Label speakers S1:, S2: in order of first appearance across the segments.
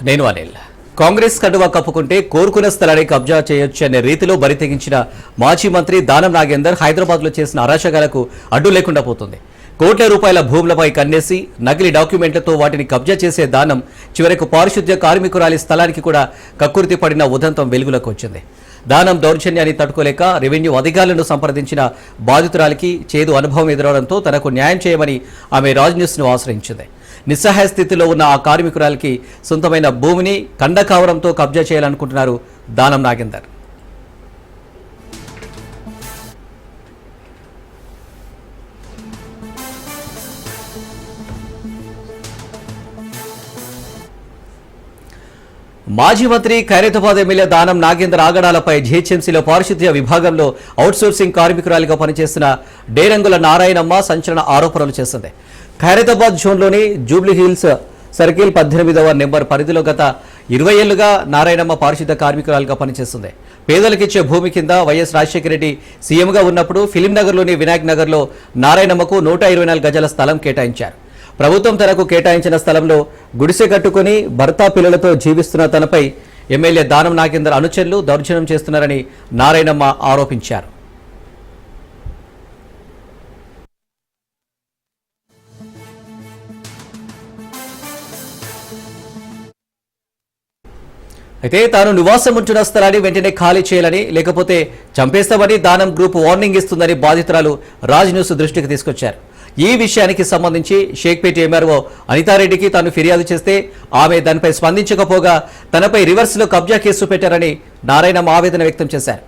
S1: నేను అనిల్. కాంగ్రెస్ కండువా కప్పుకుంటే కోరుకున్న స్థలాన్ని కబ్జా చేయొచ్చు అనే రీతిలో బరి తెగించిన మాజీ మంత్రి దానం నాగేందర్ హైదరాబాద్లో చేసిన అరాచకాలకు అడ్డు లేకుండా పోతుంది. కోట్ల రూపాయల భూములపై కన్నేసి నకిలీ డాక్యుమెంట్లతో వాటిని కబ్జా చేసే దానం చివరకు పారిశుద్ధ్య కార్మికురాలి స్థలానికి కూడా కక్కుర్తి పడిన ఉదంతం వెలుగులోకి వచ్చింది. దానం దౌర్జన్యాన్ని తట్టుకోలేక రెవెన్యూ అధికారులను సంప్రదించిన బాధితురాలికి చేదు అనుభవం ఎదురవడంతో తనకు న్యాయం చేయమని ఆమె రాజ్ న్యూస్ను ఆశ్రయించింది. నిస్సహాయ స్థితిలో ఉన్న ఆ కార్మికురాలికి సొంతమైన భూమిని కండకావరంతో కబ్జా చేయాలనుకుంటున్నారు దానం నాగేందర్. మాజీ మంత్రి ఖైరతాబాద్ ఎమ్మెల్యే దానం నాగేందర్ ఆగడాలపై జీహెచ్ఎంసీలో పారిశుద్ధ్య విభాగంలో అవుట్సోర్సింగ్ కార్మికురాలిగా పనిచేస్తున్న డేరంగుల నారాయణమ్మ సంచలన ఆరోపణలు చేసింది. ఖైరతాబాద్ జోన్లోని జూబ్లీ హిల్స్ సర్కిల్ 18వ నెంబర్ పరిధిలో గత 20 ఏళ్లుగా నారాయణమ్మ పారిశుద్ధ్య కార్మికురాలుగా పనిచేస్తుంది. పేదలకిచ్చే భూమి కింద వైఎస్ రాజశేఖర రెడ్డి సీఎంగా ఉన్నప్పుడు ఫిలింనగర్లోని వినాయక్ నగర్లో నారాయణమ్మకు 124 గజాల స్థలం కేటాయించారు. ప్రభుత్వం తనకు కేటాయించిన స్థలంలో గుడిసె కట్టుకుని భర్త పిల్లలతో జీవిస్తున్న తనపై ఎమ్మెల్యే దానం నాగేందర్ అనుచరులు దౌర్జన్యం చేస్తున్నారని నారాయణమ్మ ఆరోపించారు. అయితే తాను నివాసం ఉంటున్న స్థలాన్ని వెంటనే ఖాళీ చేయాలని లేకపోతే చంపేస్తామని దానం గ్రూప్ వార్నింగ్ ఇస్తుందని బాధితురాలు రాజ్ న్యూస్ దృష్టికి తీసుకొచ్చారు. ఈ విషయానికి సంబంధించి షేక్పేట ఎంఆర్ఓ అనితారెడ్డికి తాను ఫిర్యాదు చేస్తే ఆమె దానిపై స్పందించకపోగా తనపై రివర్స్లో కబ్జా కేసు పెట్టారని నారాయణమ్మ ఆవేదన వ్యక్తం చేశారు.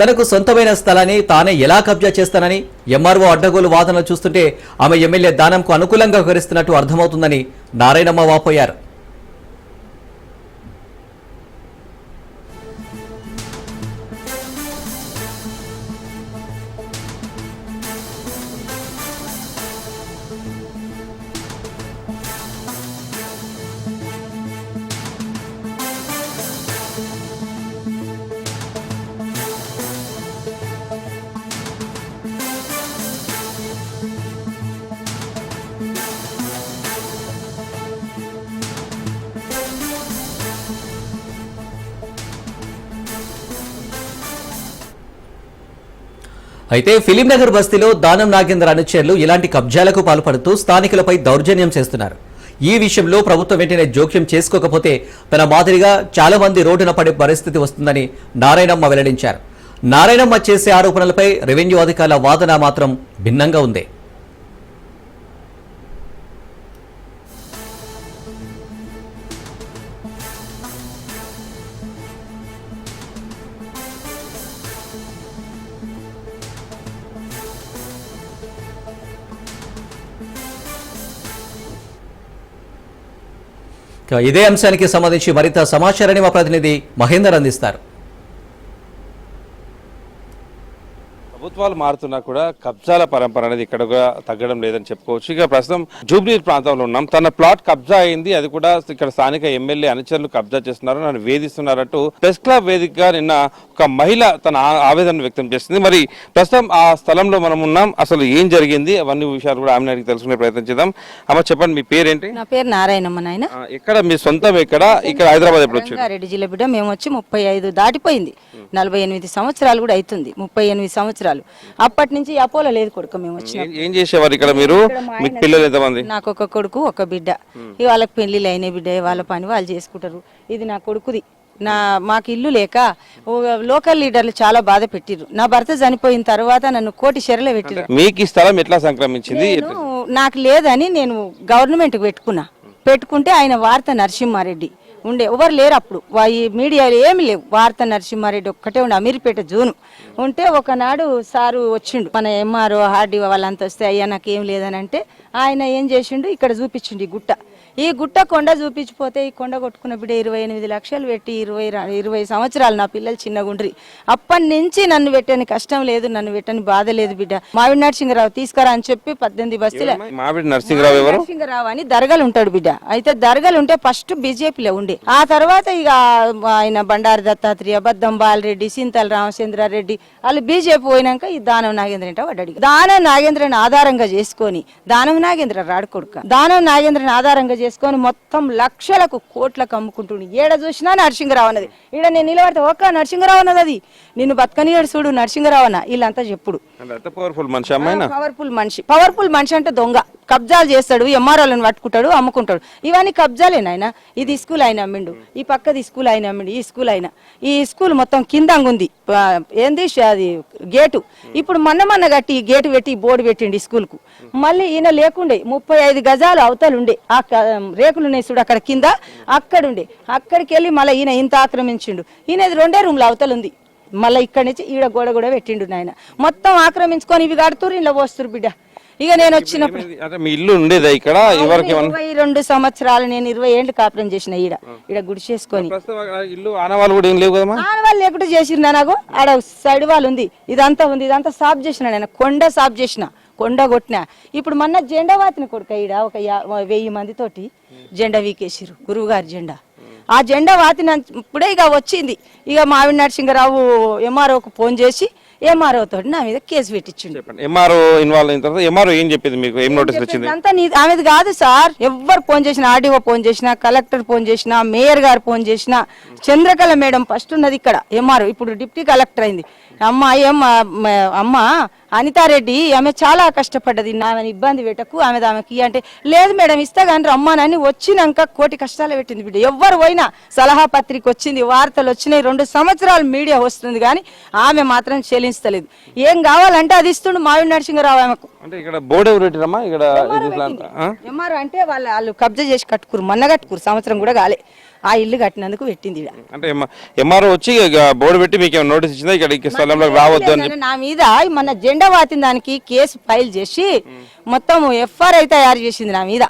S1: తనకు సొంతమైన స్థలాన్ని తానే ఎలా కబ్జా చేస్తానని ఎంఆర్ఓ అడ్డగోలు వాదనలు చూస్తుంటే ఆమె ఎమ్మెల్యే దానంకు అనుకూలంగా వ్యవహరిస్తున్నట్టు అర్థమవుతుందని నారాయణమ్మ వాపోయారు. అయితే ఫిలింనగర్ బస్తీలో దానం నాగేందర్ అనుచరులు ఇలాంటి కబ్జాలకు పాల్పడుతూ స్థానికులపై దౌర్జన్యం చేస్తున్నారు. ఈ విషయంలో ప్రభుత్వం వెంటనే జోక్యం చేసుకోకపోతే తన మాదిరిగా చాలా మంది రోడ్డున పడే పరిస్థితి వస్తుందని నారాయణమ్మ వెల్లడించారు. నారాయణమ్మ చేసే ఆరోపణలపై రెవెన్యూ అధికారుల వాదన మాత్రం భిన్నంగా ఉంది. ఇదే అంశానికి సంబంధించి మరింత సమాచారాన్ని మా ప్రతినిధి మహేందర్ అందిస్తారు.
S2: ప్రభుత్వాలు మారుతున్నా కూడా కబ్జాల పరంపర అనేది ఇక్కడ తగ్గడం లేదని చెప్పుకోవచ్చు. ఇక ప్రస్తుతం జూబ్లీ ప్రాంతంలో ఉన్నాం. తన ప్లాట్ కబ్జా అయింది, అది కూడా ఇక్కడ స్థానిక ఎమ్మెల్యే అనుచరులు కబ్జా చేస్తున్నారు, నన్ను వేధిస్తున్నారంటూ ప్రెస్ క్లబ్ వేదికగా నిన్న ఒక మహిళ తన ఆవేదన వ్యక్తం చేసింది. మరి ప్రస్తుతం ఆ స్థలంలో మనం ఉన్నాం. అసలు ఏం జరిగింది అవన్నీ విషయాలు కూడా ఆమె అడిగి తెలుసుకునే ప్రయత్నం చేద్దాం. అమ్మ చెప్పండి, మీ పేరేంటి?
S3: నా పేరు నారాయణమ్మ. నాయన
S2: ఎక్కడ మీ సొంతం? ఎక్కడ? ఇక్కడ హైదరాబాద్ ఎప్పుడు వచ్చారు?
S3: రెడ్డి జిల్లా బిడ్డ. మేము వచ్చి 35 దాటిపోయింది, 48 సంవత్సరాలు కూడా అవుతుంది. 38 సంవత్సరాలు అప్పటి నుంచి అపోలో లేదు కొడుకు. మేము వచ్చిన
S2: ఏం చేసేవారు ఇక్కడ? మీరు మీకు పిల్లలు ఎంతమంది?
S3: నాకు ఒక కొడుకు ఒక బిడ్డ. వాళ్ళకి పెళ్లిళ్ళు అయిన బిడ్డ, వాళ్ళ పని వాళ్ళు చేసుకుంటారు. ఇది నా కొడుకుది. మాకు ఇల్లు లేక లోకల్ లీడర్లు చాలా బాధ పెట్టిర్రు. నా భర్త చనిపోయిన తర్వాత నన్ను కోటి చెరలో పెట్టిర్రు.
S2: మీకు ఈ స్థలం ఎట్లా సంక్రమించింది?
S3: నాకు లేదని నేను గవర్నమెంట్ పెట్టుకుంటే ఆయన వార్త నరసింహారెడ్డి ఉండే, ఎవరు లేరు అప్పుడు. ఈ మీడియాలో ఏమి లేవు. వార్త నరసింహారెడ్డి ఒక్కటే ఉండే, అమీర్పేట జోను ఉంటే ఒకనాడు సారు వచ్చిండు, మన ఎంఆర్ఓ ఆర్డీఓ వాళ్ళంతా వస్తే అయ్యా నాకేం లేదని అంటే ఆయన ఏం చేసిండు, ఇక్కడ చూపించిండు ఈ గుట్ట కొండ చూపించిపోతే ఈ కొండ కొట్టుకున్న బిడ్డ 28 లక్షలు పెట్టి 20 సంవత్సరాలు నా పిల్లలు చిన్నగుండ్రి. అప్పటి నుంచి నన్ను పెట్టని కష్టం లేదు, నన్ను పెట్టని బాధ లేదు బిడ్డ. మావిడి నరసింహరావు తీసుకురా అని చెప్పి 18 బస్తీల నరసింహరావు అని దర్గాలు ఉంటాడు బిడ్డ. అయితే దర్గాలు ఉంటే ఫస్ట్ బీజేపీలో ఉండే, ఆ తర్వాత ఇక ఆయన బండారు దత్తాత్రేయ, బద్దం బాలరెడ్డి, సింతల రామచంద్రారెడ్డి వాళ్ళు బీజేపీ పోయినాక ఈ దానం నాగేంద్ర అంటే వాడు దానం నాగేంద్రని ఆధారంగా చేసుకొని, దానం నాగేంద్ర రాడుకొడుక, దానం నాగేంద్రని ఆధారంగా చేసుకొని మొత్తం లక్షలకు కోట్లకు అమ్ముకుంటుండు. ఏడ చూసినా నరసింహరావు అన్నది. ఈడ నేను నిలబడితే ఒక్క నరసింహరావు అన్నది, అది నిన్ను బతకనియాడు చూడు నరసింహరావు అన్న, వీళ్ళంతా చెప్పుడు.
S2: పవర్ఫుల్ మనిషి అమ్మాయినా,
S3: పవర్ఫుల్ మనిషి అంటే దొంగ. కబ్జాలు చేస్తాడు, ఎంఆర్ఓలను పట్టుకుంటాడు, అమ్ముకుంటాడు. ఇవన్నీ కబ్జాలే నాయన. ఇది స్కూల్ ఆయన అమ్మిండు, ఈ పక్కది స్కూల్ ఆయన అమ్మిండు, ఈ స్కూల్ అయినా, ఈ స్కూల్ మొత్తం కిందంగుంది. ఏంది అది గేటు. ఇప్పుడు మొన్న కట్టి గేటు పెట్టి బోర్డు పెట్టిండి ఈ స్కూల్ కు. మళ్ళీ ఈయన లేకుండే 35 గజాలు అవతలు ఉండే ఆ రేకులు ఉన్నాయి చూడు అక్కడ కింద, అక్కడుండే. అక్కడికి వెళ్ళి మళ్ళీ ఈయన ఇంత ఆక్రమించిండు. ఈయనది 2 రూమ్లు అవతలు ఉంది. మళ్ళీ ఇక్కడి నుంచి ఈడ గోడ కూడా పెట్టిండు నాయన. మొత్తం ఆక్రమించుకొని ఇవి కడుతురు, ఇలా పోస్తురు బిడ్డ. ఇక నేను వచ్చినప్పుడు
S2: మీ ఇల్లు ఉండేదా ఇక్కడ?
S3: 22 సంవత్సరాలు నేను 20 ఏళ్ళు కాపురం చేసిన ఈడ గుడి చేసుకొని.
S2: ఇల్లు ఆనవాళ్ళు కూడా ఏం లేవు కదా?
S3: ఆనవాళ్ళు లేకుండా చేసిన నాకు ఆడ సైడ్ వాళ్ళు ఉంది, ఇదంతా ఉంది. ఇదంతా సాఫ్ చేసిన నేను, కొండ సాఫ్ చేసిన, కొండ కొట్టిన. ఇప్పుడు మొన్న జెండా వాతిన కొడుక ఈడ ఒక 1000 మందితోటి జెండా వీకేసిరు, గురువు గారి జెండా. ఆ జెండా వాతినప్పుడే ఇక వచ్చింది. ఇక మావిడి నరసింహరావు ఎంఆర్ఓకు ఫోన్ చేసి ఎంఆర్ఓ తోటి నా మీద కేసు పెట్టించిండు.
S2: ఎంఆర్ఓ ఇన్వాల్వ్ అయిన తర్వాత ఎంఆర్ఓ ఏం చెప్పింది మీకు? ఏం నోటీస్ వచ్చింది?
S3: అంతా ఆమెది కాదు సార్. ఎవరు ఫోన్ చేసినా, ఆర్డీఓ ఫోన్ చేసినా, కలెక్టర్ ఫోన్ చేసినా, మేయర్ గారు ఫోన్ చేసినా, చంద్రకళ మేడం ఫస్ట్ ఉన్నది ఇక్కడ ఎంఆర్ఓ, ఇప్పుడు డిప్యూటీ కలెక్టర్ అయింది. అమ్మ అనితారెడ్డి ఆమె చాలా కష్టపడ్డది, ఆమెను ఇబ్బంది పెట్టకు, ఆమెకి అంటే లేదు మేడం ఇస్తా కానీ రమ్మానని వచ్చినాక కోటి కష్టాలు పెట్టింది బిడ్డ. ఎవ్వరు పోయినా సలహా పత్రిక వచ్చింది, వార్తలు వచ్చినాయి, 2 సంవత్సరాలు మీడియా వస్తుంది కానీ ఆమె మాత్రం చెల్లించలేదు. ఏం కావాలంటే అది ఇస్తుండు మావిడి నరసింహరావు ఆమెకు.
S2: అంటే ఇక్కడ బోర్డు ఎవరు పెట్టిరమ్మా? ఇక్కడ
S3: ఎంఆర్ఓ అంటే వాళ్ళు కబ్జా చేసి కట్టుకురు, మొన్న కట్టుకురు, సంవత్సరం కూడా కాలే. ఆ ఇల్లు కట్టినందుకు పెట్టింది.
S2: అంటే ఎంఆర్ఓ వచ్చి బోర్డు పెట్టి మీకు నోటీస్ ఇచ్చిందా ఇక్కడ స్థలంలో రావద్దు అని?
S3: నా మీద మన జెండా వాతిన దానికి కేసు ఫైల్ చేసి మొత్తం ఎఫ్ఐఆర్ తయారు చేసింది నా మీద.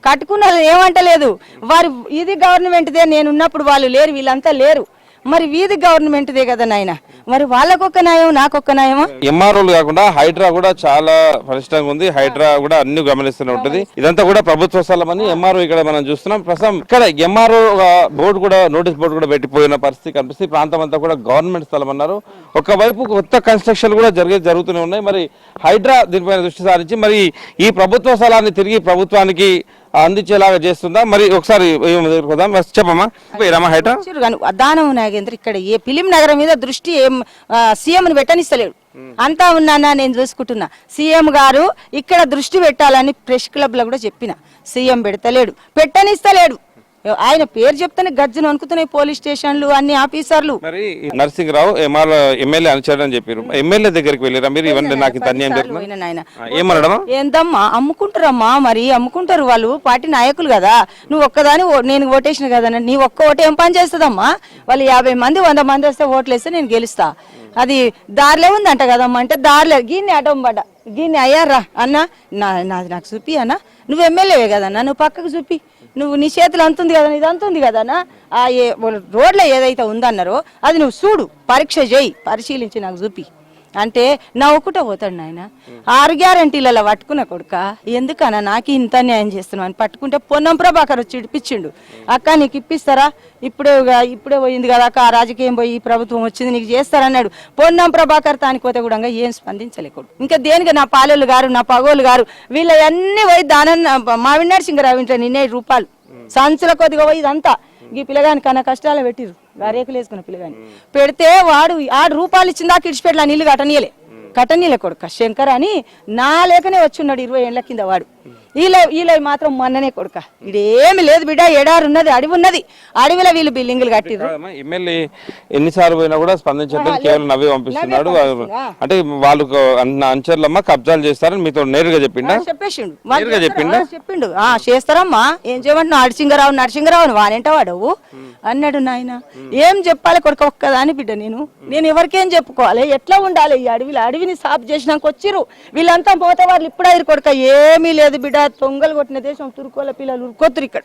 S3: కట్టుకున్న ఏమంటలేదు. వారి ఇది గవర్నమెంట్దే, నేను ఉన్నప్పుడు వాళ్ళు లేరు, వీళ్ళంతా లేరు. మరి వీధి గవర్నమెంట్దే కదా నాయన, మరి వాళ్ళకొక్క న్యాయం నాకొక్క న్యాయమా?
S2: ఎంఆర్ఓలు కాకుండా హైడ్రా కూడా చాలా పరిష్టంగా ఉంది. హైడ్రా కూడా అన్ని గమనిస్తూనే ఉంటది. ఇదంతా కూడా ప్రభుత్వ స్థలం అని ఎంఆర్ఓ ఇక్కడ మనం చూస్తున్నాం. ప్రస్తుతం ఇక్కడ ఎంఆర్ఓ బోర్డు కూడా, నోటీస్ బోర్డు కూడా పెట్టిపోయిన పరిస్థితి కనిపిస్తుంది. ప్రాంతం అంతా కూడా గవర్నమెంట్ స్థలం అన్నారు. ఒకవైపు కొత్త కన్స్ట్రక్షన్ కూడా జరుగుతూనే ఉన్నాయి. మరి హైడ్రా దీనిపైన దృష్టి సారించి మరి ఈ ప్రభుత్వ స్థలాన్ని తిరిగి ప్రభుత్వానికి అందించేలాగా చేస్తుందా? మరి ఒకసారి చెప్పమ్మా. హైడ్రా
S3: దానం నాగేంద్ర ఇక్కడ ఏ ఫిలిం నగరం మీద దృష్టి సీఎం పెట్టనిస్తలేడు. అంతా ఉన్నానా నేను చూసుకుంటున్నా. సీఎం గారు ఇక్కడ దృష్టి పెట్టాలని ప్రెస్ క్లబ్ లో కూడా చెప్పిన, సీఎం పెడతలేడు, పెట్టనిస్తలేడు. ఆయన పేరు చెప్తానే గర్జన అనుకుతున్నాయి పోలీస్ స్టేషన్లు, అన్ని ఆఫీసర్లు.
S2: మరి నరసింహరావు ఎమ్మెల్యే అనుచరుడు అని చెప్పారు. ఎమ్మెల్యే దగ్గరికి వెళ్ళారా మీరు? ఇవన్నీ నాకు అన్యాయం జరుగుతుంది ఏమనడం?
S3: ఏందమ్మా అమ్ముకుంటారమ్మా, మరి అమ్ముకుంటారు వాళ్ళు, పార్టీ నాయకులు కదా. నువ్వు ఒక్కదాని నేను ఓటేసిన కదా, నీ ఒక్క ఓటు ఏం పని చేస్తుందమ్మా? వాళ్ళు 50 మంది 100 మంది వస్తే ఓట్లు వేస్తే నేను గెలుస్తా. అది దారిలో ఉందంట కదమ్మా, అంటే దారిలో గిన్ని అటం పడ్డా, గిన్ని అయ్యారా అన్న, నాది నాకు చూపి అన్న, నువ్వు ఎమ్మెల్యేవే కదన్నా, నువ్వు పక్కకు చూపి, నువ్వు నీ చేతులు అంతుంది కదా, ఇది అంతుంది కదన్నా, ఆ రోడ్లో ఏదైతే ఉందన్నారో అది నువ్వు చూడు, పరీక్ష చేయి, పరిశీలించి నాకు చూపి అంటే నవ్వుకుంటూ పోతాడు నాయన. 6 గ్యారంటీలలో పట్టుకున్న కొడుక, ఎందుకన్నా నాకు ఇంత న్యాయం చేస్తున్నావు అని పట్టుకుంటే పొన్నం ప్రభాకర్ వచ్చి ఇడిపించిండు. అక్క నీకు ఇప్పిస్తారా, ఇప్పుడే పోయింది కదా అక్క, రాజకీయం పోయి ప్రభుత్వం వచ్చింది నీకు చేస్తారన్నాడు. పొన్నం ప్రభాకర్ తానిపోతే కూడా ఏం స్పందించలేకూడదు. ఇంకా దేనికి నా పాలోళ్ళు గారు, నా పగోళ్ళు గారు, వీళ్ళన్నీ పోయి మావిడి నరసింహరావు ఇంట్లో నిన్నే రూపాయలు సంచుల కొద్దిగా పోయి ఇదంతా ఈ పిల్లగాని కన్నా కష్టాలు పెట్టిరు. గారేకులు వేసుకున్న పిల్లగాని పెడితే వాడు 6 రూపాయలు ఇచ్చిందా కిడిచిపెట్ల నీళ్ళు కట్టనీలే కొడుక శంకర్ అని నా లేకనే వచ్చున్నాడు 20 ఏళ్ల కింద వాడు. వీళ్ళ మాత్రం మొన్ననే కొడుక, ఇదేమి లేదు బిడ్డ, ఎడారు ఉన్నది, అడవి ఉన్నది, అడవిలో వీళ్ళు బిల్డింగులు కట్టిరు.
S2: ఎమ్మెల్యే ఎన్నిసార్లు పోయినా కూడా స్పందించట్లేదు, కేవలం నవ్వి పంపిస్తున్నాడు. అంటే వాళ్ళు అంచర్లమ్మ కబ్జాలు చేస్తారని మీతో నేరుగా చెప్పిండా?
S3: చెప్పిండు చేస్తారమ్మా, ఏం చేయమంటున్నావు? నరసింహరావు వానేంట వాడవు అన్నాడు. నాయన ఏం చెప్పాలి కొడుక, ఒక్కదాని బిడ్డ నేను ఎవరికేం చెప్పుకోవాలి, ఎట్లా ఉండాలి ఈ అడవిలో? అడవిని సాఫ్ చేసినాక వచ్చిరు వీళ్ళంతా, పోతే వాళ్ళు ఇప్పుడు అయ్యారు కొడుక, ఏమీ లేదు బిడ్డ, తొంగలు కొట్టిన దేశం, తురుకోల పిల్లలు ఉరుకొత్తురు ఇక్కడ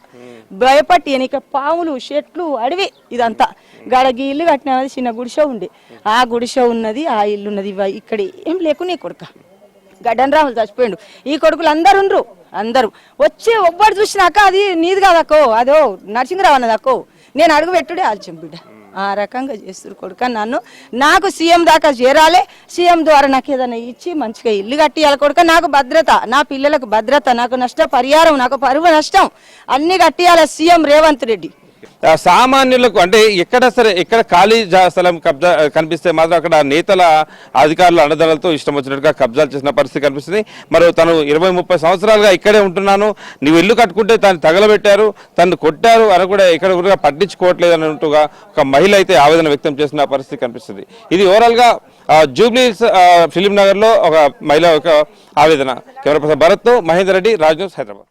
S3: భయపట్టి. ఇక్కడ పాములు, చెట్లు, అడవి ఇదంతా. గడగి ఇల్లు కట్టినది చిన్న గుడిసె ఉండే, ఆ గుడిసె ఉన్నది, ఆ ఇల్లు ఉన్నది. ఇక్కడ ఏం లేకునే కొడుక, గడ్డన్ రాములు చచ్చిపోయిండు. ఈ కొడుకులు అందరూ వచ్చి ఒబ్బడు చూసినాక అది నీది కాదక్కో, అదో నరసింహరావు అన్నదక్కో, నేను అడుగు పెట్టుడే ఆల్చం బిడ్డ. ఆ రకంగా చేస్తారు కొడుక నాకు సీఎం దాకా చేరాలి, సీఎం ద్వారా నాకు ఏదైనా ఇచ్చి మంచిగా ఇల్లు కట్టియాలి కొడుక, నాకు భద్రత, నా పిల్లలకు భద్రత, నాకు నష్ట పరిహారం, నాకు పరువు నష్టం అన్ని కట్టియాలి సీఎం రేవంత్ రెడ్డి.
S2: సామాన్యులకు అంటే ఎక్కడ ఖాళీ స్థలం కబ్జా కనిపిస్తే మాత్రం అక్కడ నేతల అధికారుల అండదండలతో ఇష్టం వచ్చినట్టుగా కబ్జాలు చేసిన పరిస్థితి కనిపిస్తుంది. మరి తను 20-30 సంవత్సరాలుగా ఇక్కడే ఉంటున్నాను, నీవు ఇల్లు కట్టుకుంటే తను తగలబెట్టారు, తను కొట్టారు అని కూడా ఇక్కడ కూడా పట్టించుకోవట్లేదు అన్నట్టుగా ఒక మహిళ అయితే ఆవేదన వ్యక్తం చేసిన పరిస్థితి కనిపిస్తుంది. ఇది ఓవరాల్ గా జూబ్లీ ఫిలిం నగర్ లో ఒక మహిళ యొక్క ఆవేదన. కెమెరా పర్సన్ భరత్ తో మహేందర్ రెడ్డి, రాజ్ న్యూస్, హైదరాబాద్.